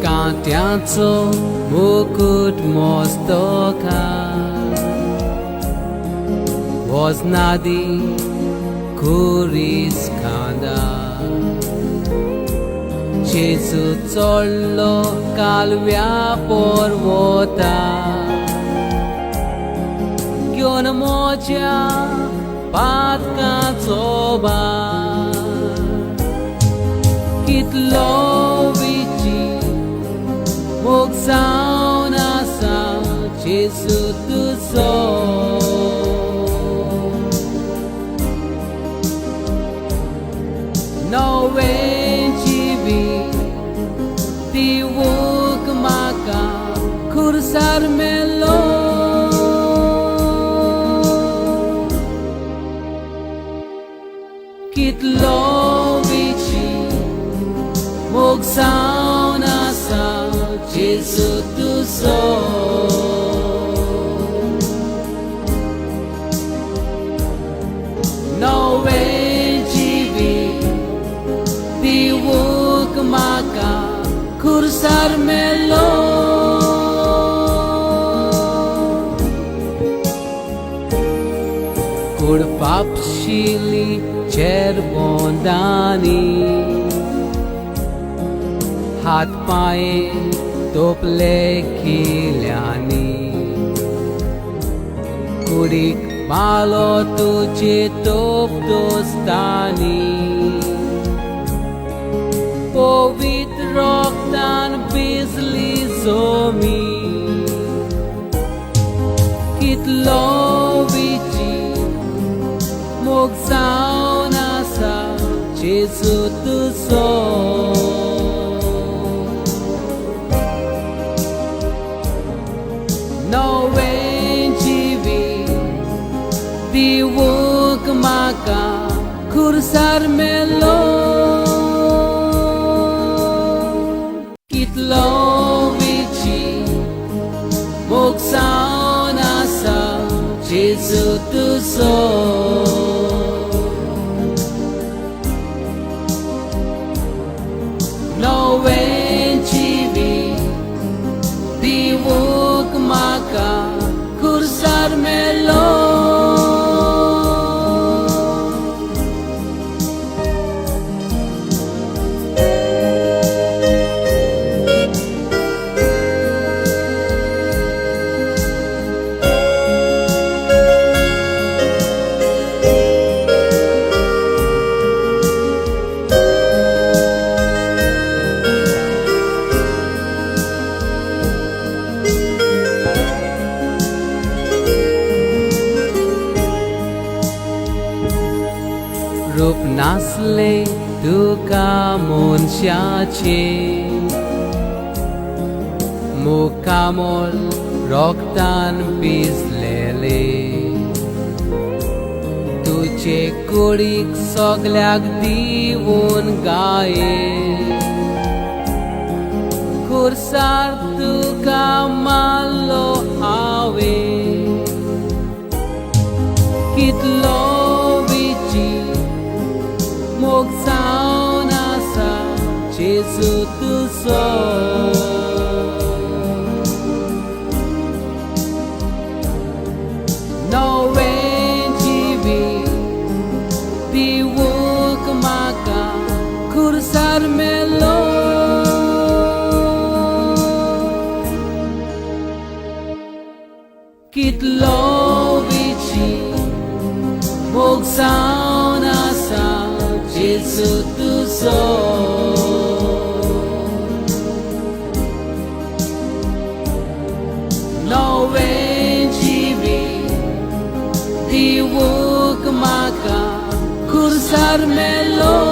कांत्याचो मुकुट मस्तका वजनादी खुरीस खांदा जेजू चडलो कालव्या पर्वता घेवन म्हज्या पातकाचो भार कितलो मोग जावन आसा जेजू तुजो नवें जिवीत दिवूंक म्हाका खुर्सार मेलो कितलो मोग जावन आसा जेजू तुजो नवें जिवीत दिवूंक म्हाका खुर्सार मेलो कुडपापशिली चेरबोंदानी हात पाये तोपले खिल्यांनी कुडीक पालो तुजे तोप दोस्तानी पवित्र रोगतान भिजली जमीन कितलो मोग जावन आसा जेजू तुजो नवें जिवीत दिवूंक म्हाका खुर्सार मेलो कितलो मोग जावन आसा जेजू तुजो नवें जिवीत दिवूंक म्हाका खुर्सार मेलो रूप नासले तुका मनशाचे मुखामोल रोगतान भिजलेले तुजे कुडीक सगल्याक दिवून गाये खुर्सार तुका मारलो हांवें कितलो मोग जावन आसा जेजू तुजो नवें जिवीत दिवूंक म्हाका खुर्सार मेलो कितलो मोग जावन आसा जेजू तुजो नवें जिवीत दिवूंक म्हाका खुर्सार मेलो